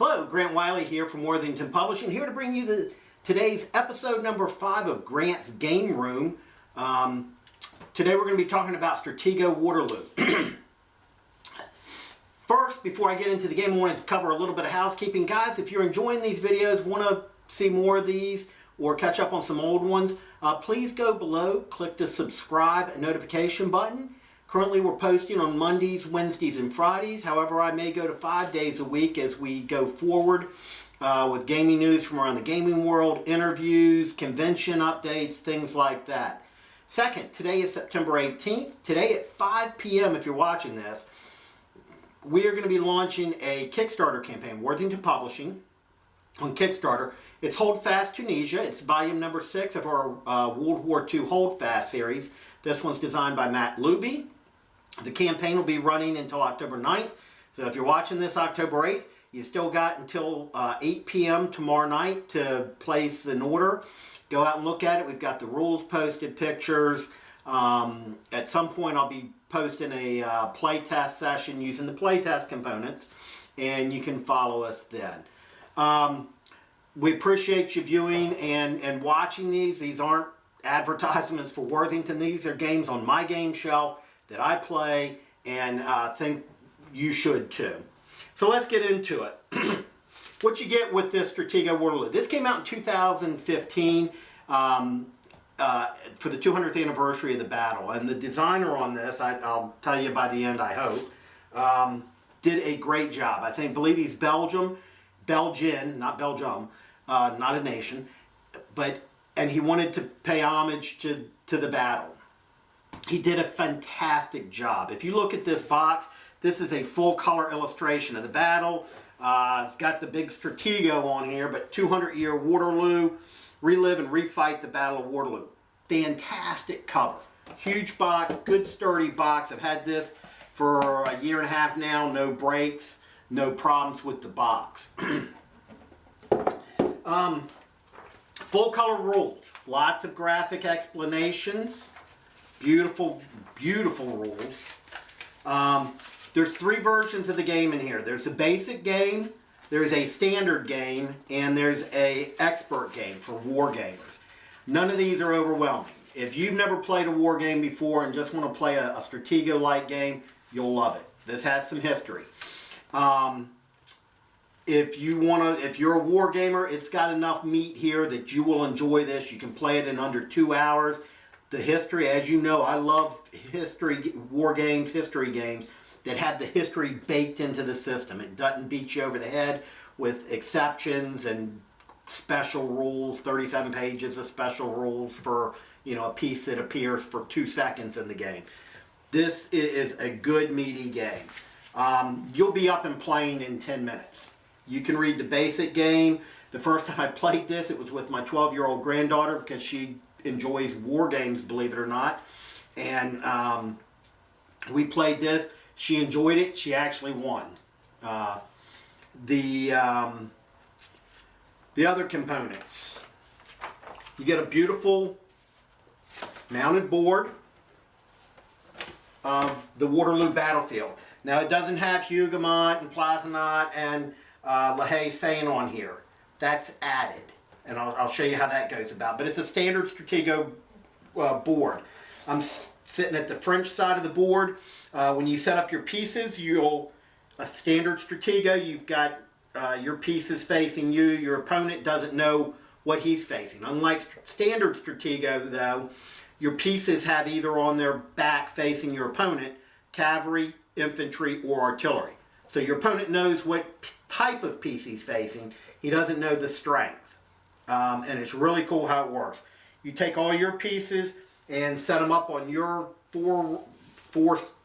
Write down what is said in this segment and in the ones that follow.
Hello, Grant Wiley here from Worthington Publishing, here to bring you today's episode number 5 of Grant's Game Room. Today we're going to be talking about Stratego Waterloo. First, before I get into the game, I want to cover a little bit of housekeeping. Guys, if you're enjoying these videos, want to see more of these, or catch up on some old ones, please go below, click the subscribe notification button. Currently we're posting on Mondays, Wednesdays, and Fridays. However, I may go to 5 days a week as we go forward with gaming news from around the gaming world, interviews, convention updates, things like that. Second, today is September 18th. Today at 5 p.m. if you're watching this, we are going to be launching a Kickstarter campaign, Worthington Publishing, on Kickstarter. It's Hold Fast Tunisia. It's volume number 6 of our World War II Hold Fast series. This one's designed by Matt Luby. The campaign will be running until October 9th. So if you're watching this October 8th, you still got until 8 p.m. tomorrow night to place an order. Go out and look at it. We've got the rules posted, pictures. At some point I'll be posting a playtest session using the playtest components, and you can follow us then. We appreciate you viewing and watching these. These aren't advertisements for Worthington. These are games on my game shelf that I play and think you should too. So let's get into it. What you get with this Stratego Waterloo. This came out in 2015 for the 200th anniversary of the battle. And the designer on this, I'll tell you by the end I hope, did a great job. I believe he's Belgian, not Belgium, not a nation, and he wanted to pay homage to the battle. He did a fantastic job. If you look at this box, this is a full color illustration of the battle. It's got the big Stratego on here, but 200-year Waterloo, relive and refight the Battle of Waterloo. Fantastic cover. Huge box, good sturdy box. I've had this for a year and a half now, no breaks, no problems with the box. Full color rules, lots of graphic explanations. Beautiful, beautiful rules. There's 3 versions of the game in here. There's the basic game, there's a standard game, and there's a expert game for war gamers. None of these are overwhelming. If you've never played a war game before and just want to play a Stratego-like game, you'll love it. This has some history. If you're a war gamer, it's got enough meat here that you will enjoy this. You can play it in under 2 hours. The history, as you know, I love war games, history games that have the history baked into the system. It doesn't beat you over the head with exceptions and special rules, 37 pages of special rules for, a piece that appears for 2 seconds in the game. This is a good, meaty game. You'll be up and playing in 10 minutes. You can read the basic game. The first time I played this, it was with my 12-year-old granddaughter because she enjoys war games, believe it or not. And we played this. She enjoyed it. She actually won. The other components. You get a beautiful mounted board of the Waterloo battlefield. Now it doesn't have Huguenot and Plaisannot and La Haye-Saint on here. That's added. And I'll show you how that goes about. But it's a standard Stratego board. I'm sitting at the French side of the board. When you set up your pieces, a standard Stratego, you've got your pieces facing you. Your opponent doesn't know what he's facing. Unlike standard Stratego, though, your pieces have either on their back facing your opponent, cavalry, infantry, or artillery. So your opponent knows what type of piece he's facing. He doesn't know the strength. And it's really cool how it works. You take all your pieces and set them up on your four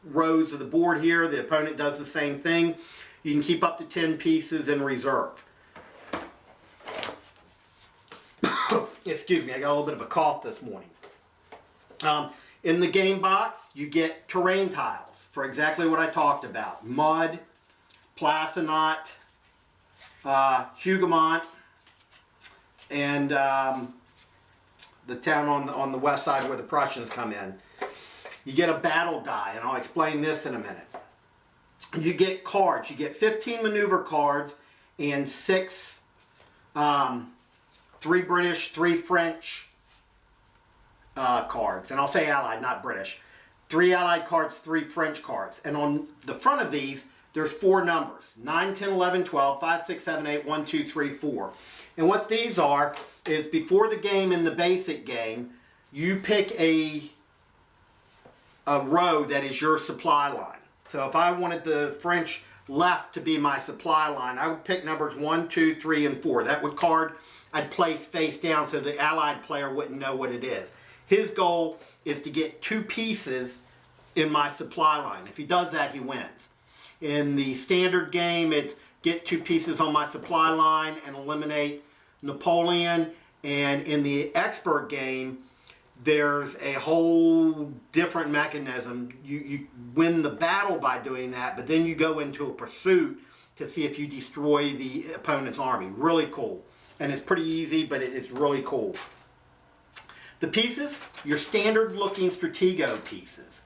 rows of the board here. The opponent does the same thing. You can keep up to 10 pieces in reserve. Excuse me, I got a little bit of a cough this morning. In the game box, you get terrain tiles for exactly what I talked about. Mud, Plaisannot, Huguenot, and the town on the west side where the Prussians come in. You get a battle die, and I'll explain this in a minute. You get cards. You get 15 maneuver cards and 6, 3 British, 3 French cards. And I'll say Allied, not British. 3 Allied cards, 3 French cards. And on the front of these, there's 4 numbers. 9, 10, 11, 12, 5, 6, 7, 8, 1, 2, 3, 4. And what these are is before the game in the basic game, you pick a row that is your supply line. So if I wanted the French left to be my supply line, I would pick numbers 1, 2, 3, and 4. That would card I'd place face down so the Allied player wouldn't know what it is. His goal is to get 2 pieces in my supply line. If he does that, he wins. In the standard game, it's get 2 pieces on my supply line and eliminate Napoleon. And in the expert game, there's a whole different mechanism. You win the battle by doing that, but then you go into a pursuit to see if you destroy the opponent's army. Really cool. And it's pretty easy, but it's really cool. The pieces, your standard looking Stratego pieces.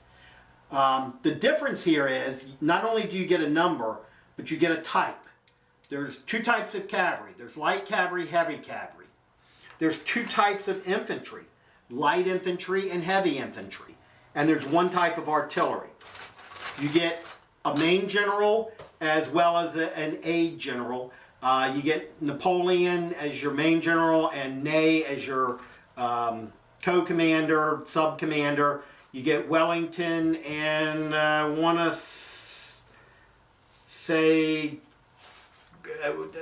The difference here is not only do you get a number, but you get a type. There's 2 types of cavalry. There's light cavalry, heavy cavalry. There's 2 types of infantry, light infantry and heavy infantry. And there's 1 type of artillery. You get a main general as well as an aide general. You get Napoleon as your main general and Ney as your co-commander, sub-commander. You get Wellington and I want to say,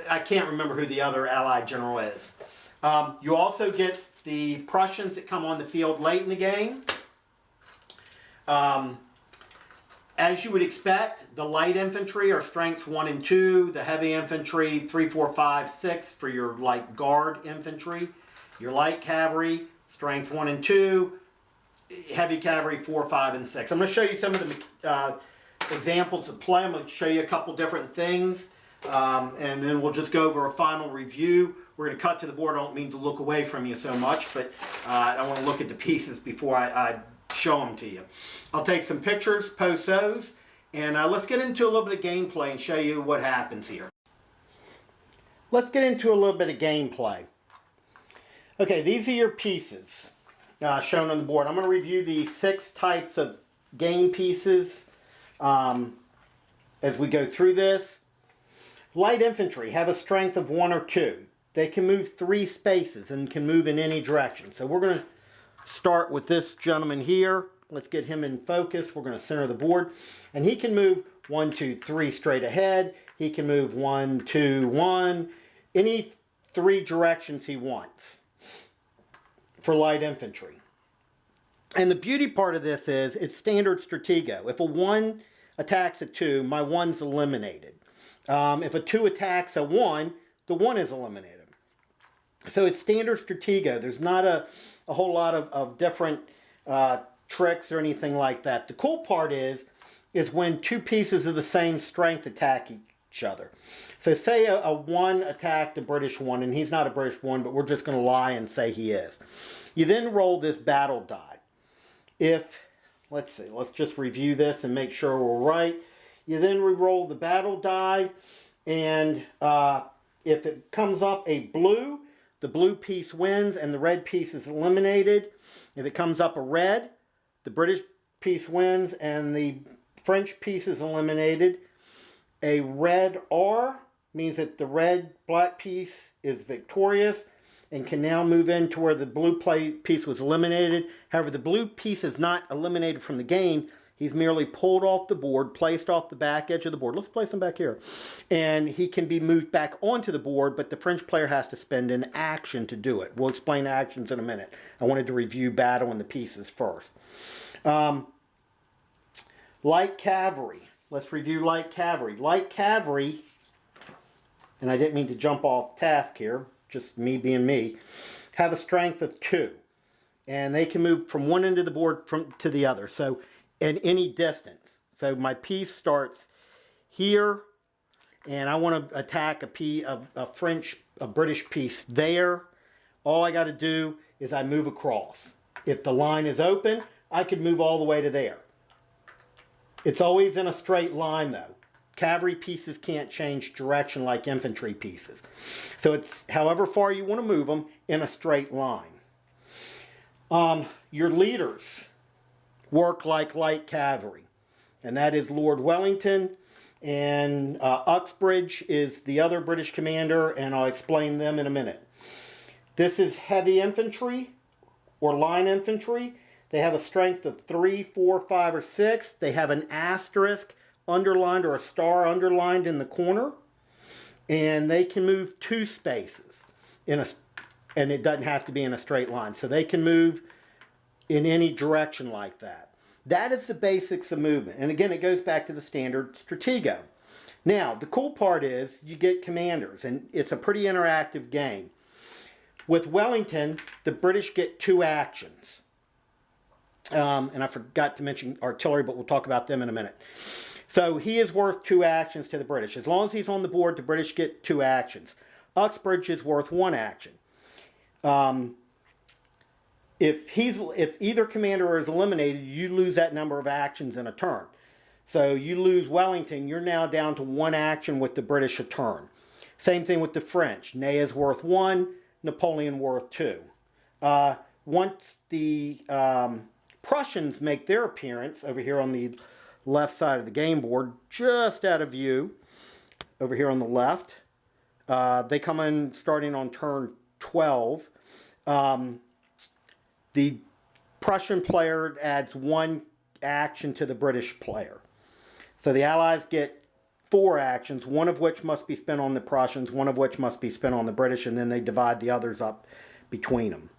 I can't remember who the other Allied general is. You also get the Prussians that come on the field late in the game. As you would expect, the light infantry are strengths 1 and 2. The heavy infantry 3, 4, 5, 6 for your light guard infantry. Your light cavalry strength 1 and 2. Heavy cavalry 4, 5, and 6. I'm going to show you some of the examples of play. I'm going to show you a couple different things, and then we'll just go over a final review. We're going to cut to the board. I don't mean to look away from you so much, but I want to look at the pieces before I show them to you. I'll take some pictures, post those, and let's get into a little bit of gameplay and show you what happens here. Let's get into a little bit of gameplay. Okay, these are your pieces shown on the board. I'm going to review the 6 types of game pieces as we go through this. Light infantry have a strength of 1 or 2. They can move 3 spaces and can move in any direction. So we're going to start with this gentleman here. Let's get him in focus. We're going to center the board. And he can move 1, 2, 3 straight ahead. He can move 1, 2, 1. Any 3 directions he wants for light infantry. And the beauty part of this is it's standard Stratego. If a 1 attacks a 2, my 1's eliminated. If a 2 attacks a 1, the 1 is eliminated. So it's standard Stratego. There's not a whole lot of different tricks or anything like that. The cool part is when 2 pieces of the same strength attack each other. So say a 1 attacked a British 1, and he's not a British 1, but we're just going to lie and say he is. You then roll this battle die. If, let's see, let's just review this and make sure we're right. You then re-roll the battle die, and if it comes up a blue, the blue piece wins and the red piece is eliminated. If it comes up a red, the British piece wins and the French piece is eliminated. A red R means that the red-black piece is victorious and can now move into where the blue piece was eliminated. However, the blue piece is not eliminated from the game. He's merely pulled off the board, placed off the back edge of the board. Let's place him back here. And he can be moved back onto the board, but the French player has to spend an action to do it. We'll explain actions in a minute. I wanted to review battle and the pieces first. Light cavalry. Let's review light cavalry. Light cavalry, and I didn't mean to jump off task here, just me being me, have a strength of 2. And they can move from one end of the board to the other. So at any distance. So my piece starts here, and I want to attack a British piece there. All I got to do is I move across. If the line is open, I could move all the way to there. It's always in a straight line though. Cavalry pieces can't change direction like infantry pieces. So it's however far you want to move them in a straight line. Your leaders work like light cavalry, and that is Lord Wellington, and Uxbridge is the other British commander, and I'll explain them in a minute. This is heavy infantry or line infantry. They have a strength of 3, 4, 5, or 6. They have an asterisk underlined or a star underlined in the corner, and they can move 2 spaces and it doesn't have to be in a straight line. So they can move in any direction like that. That is the basics of movement. And again, it goes back to the standard Stratego. Now, the cool part is you get commanders, and it's a pretty interactive game. With Wellington, the British get 2 actions. And I forgot to mention artillery, but we'll talk about them in a minute. So he is worth 2 actions to the British. As long as he's on the board, the British get 2 actions. Uxbridge is worth 1 action. If either commander is eliminated, you lose that number of actions in a turn. So you lose Wellington, you're now down to 1 action with the British a turn. Same thing with the French. Ney is worth 1, Napoleon worth 2. Once the Prussians make their appearance over here on the left side of the game board, just out of view, over here on the left. They come in starting on turn 12. The Prussian player adds 1 action to the British player. So the Allies get 4 actions, 1 of which must be spent on the Prussians, 1 of which must be spent on the British, and then they divide the others up between them.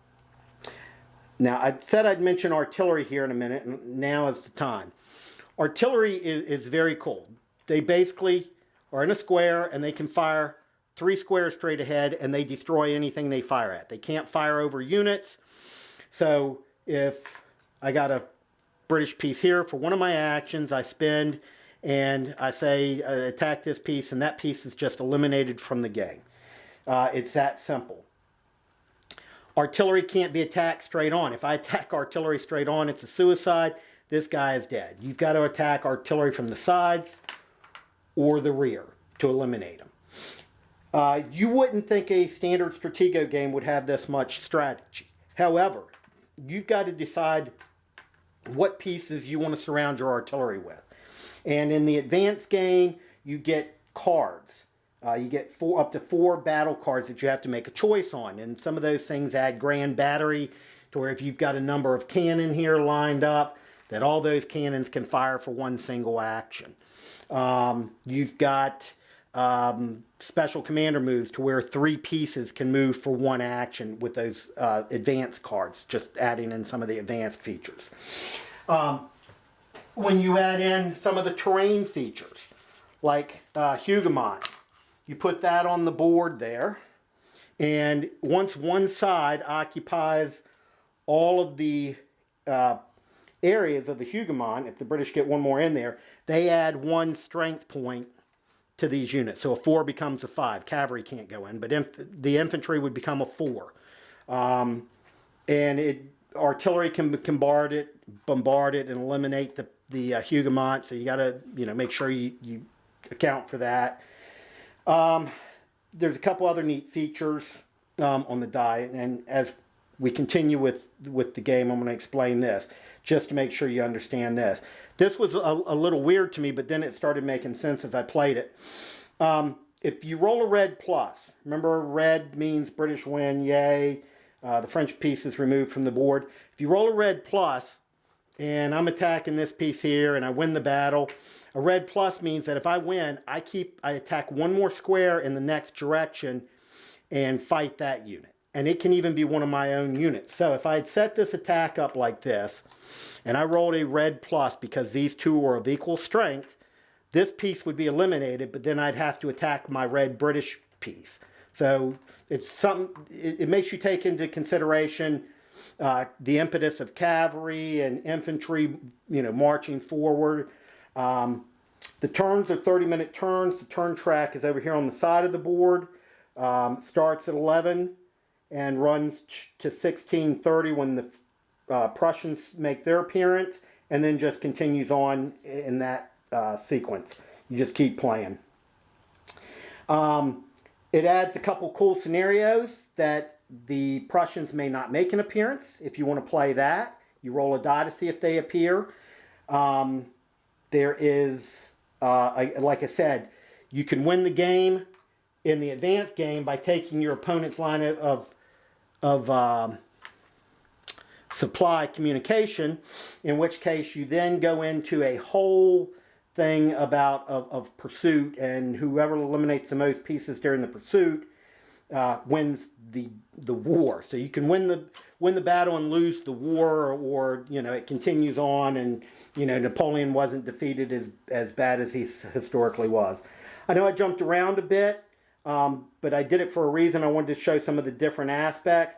Now, I said I'd mention artillery here in a minute, and now is the time. Artillery is very cool. They basically are in a square, and they can fire 3 squares straight ahead, and they destroy anything they fire at. They can't fire over units. So if I got a British piece here, for one of my actions, I spend, and I say attack this piece, and that piece is just eliminated from the game. It's that simple. Artillery can't be attacked straight on. If I attack artillery straight on, it's a suicide. This guy is dead. You've got to attack artillery from the sides or the rear to eliminate them. You wouldn't think a standard Stratego game would have this much strategy. However, you've got to decide what pieces you want to surround your artillery with. And in the advanced game, you get cards. You get up to 4 battle cards that you have to make a choice on. And some of those things add grand battery, to where if you've got a number of cannon here lined up, that all those cannons can fire for 1 single action. You've got special commander moves to where 3 pieces can move for 1 action with those advanced cards, just adding in some of the advanced features. When you add in some of the terrain features, like Hougoumont, you put that on the board there, and once one side occupies all of the areas of the Hougoumont, if the British get 1 more in there, they add 1 strength point to these units. So a 4 becomes a 5. Cavalry can't go in, but the infantry would become a 4. And artillery can bombard it, and eliminate the Hougoumont. So you got to make sure you account for that. There's a couple other neat features on the die, and as we continue with the game, I'm going to explain this, just to make sure you understand this. This was a little weird to me, but then it started making sense as I played it. If you roll a red plus, remember red means British win, yay. The French piece is removed from the board. If you roll a red plus, and I'm attacking this piece here, and I win the battle, a red plus means that if I win, I attack 1 more square in the next direction and fight that unit. And it can even be one of my own units. So if I had set this attack up like this, and I rolled a red plus because these 2 are of equal strength, this piece would be eliminated, but then I'd have to attack my red British piece. So it's something, it makes you take into consideration the impetus of cavalry and infantry, marching forward. The turns are 30-minute turns. The turn track is over here on the side of the board. Starts at 11 and runs to 16:30 when the Prussians make their appearance, and then just continues on in that sequence. You just keep playing. It adds a couple cool scenarios that the Prussians may not make an appearance. If you want to play that, you roll a die to see if they appear. There is, like I said, you can win the game in the advanced game by taking your opponent's line of supply communication, in which case you then go into a whole thing about of pursuit, and whoever eliminates the most pieces during the pursuit wins the war. So you can win the battle and lose the war, or you know, it continues on, and you know, Napoleon wasn't defeated as bad as he historically was. I know I jumped around a bit, but I did it for a reason. I wanted to show some of the different aspects.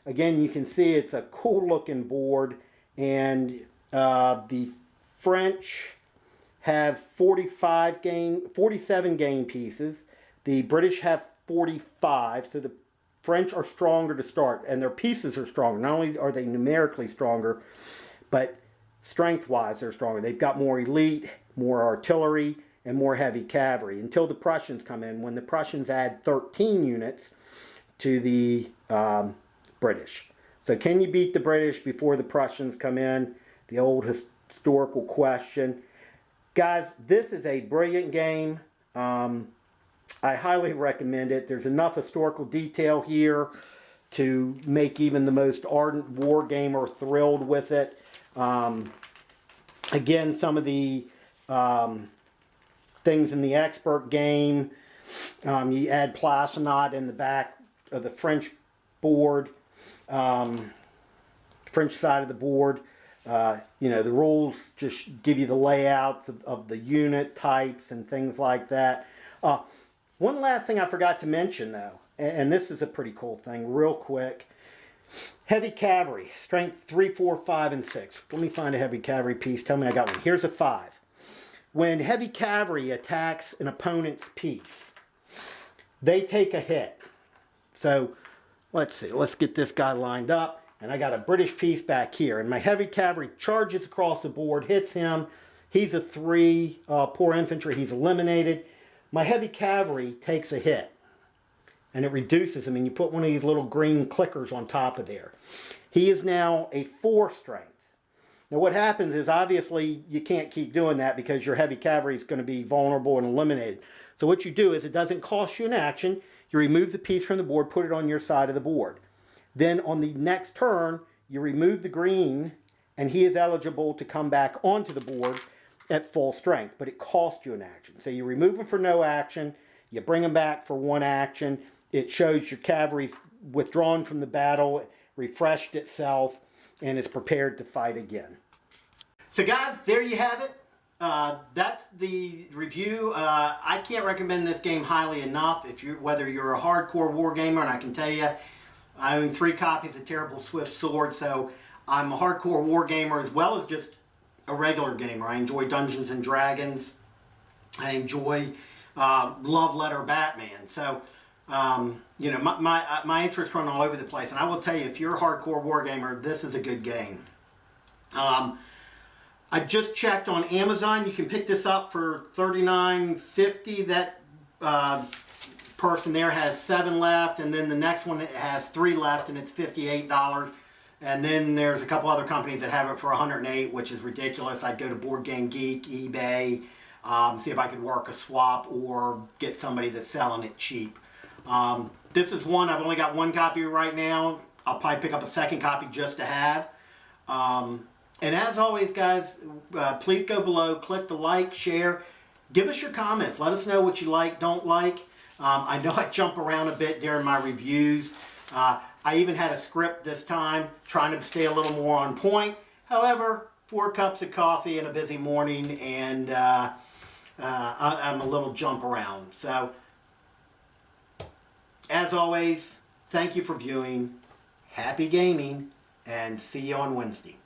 Again, you can see it's a cool looking board, and the French have 47 game pieces. The British have 45, so the French are stronger to start, and their pieces are stronger. Not only are they numerically stronger, but strength-wise they're stronger. They've got more elite, more artillery, and more heavy cavalry, until the Prussians come in, when the Prussians add 13 units to the British. So can you beat the British before the Prussians come in? The old historical question. Guys, this is a brilliant game. I highly recommend it. There's enough historical detail here to make even the most ardent war gamer thrilled with it. Again, some of the things in the expert game, you add Placenot in the back of the French board, French side of the board. You know, the rules just give you the layouts of the unit types and things like that. One last thing I forgot to mention, though, and this is a pretty cool thing, real quick. Heavy cavalry, strength 3, 4, 5, and 6. Let me find a heavy cavalry piece. Tell me I got one. Here's a 5. When heavy cavalry attacks an opponent's piece, they take a hit. So, let's see. Let's get this guy lined up. And I got a British piece back here. And my heavy cavalry charges across the board, hits him. He's a 3, poor infantry. He's eliminated. My heavy cavalry takes a hit. And it reduces him. And you put one of these little green clickers on top of there. He is now a 4 strength. Now what happens is, obviously, you can't keep doing that because your heavy cavalry is going to be vulnerable and eliminated. So what you do is, it doesn't cost you an action. You remove the piece from the board, put it on your side of the board. Then on the next turn, you remove the green, and he is eligible to come back onto the board at full strength, but it costs you an action. So you remove him for no action, you bring him back for 1 action. It shows your cavalry's withdrawn from the battle, refreshed itself, and is prepared to fight again. So guys, there you have it. That's the review. I can't recommend this game highly enough. Whether you're a hardcore war gamer, and I can tell you, I own 3 copies of Terrible Swift Sword, so I'm a hardcore war gamer as well as just a regular gamer. I enjoy Dungeons and Dragons. I enjoy Love Letter Batman. So, you know, my interests run all over the place. And I will tell you, if you're a hardcore war gamer, this is a good game. I just checked on Amazon. You can pick this up for $39.50. That person there has 7 left, and then the next one has 3 left, and it's $58. And then there's a couple other companies that have it for $108, which is ridiculous. I'd go to Board Game Geek, eBay, see if I could work a swap or get somebody that's selling it cheap. This is one, I've only got 1 copy right now. I'll probably pick up a 2nd copy just to have. And as always, guys, please go below, click the like, share, give us your comments. Let us know what you like, don't like. I know I jump around a bit during my reviews. I even had a script this time, trying to stay a little more on point. However, 4 cups of coffee and a busy morning, and I'm a little jump around. So, as always, thank you for viewing. Happy gaming, and see you on Wednesday.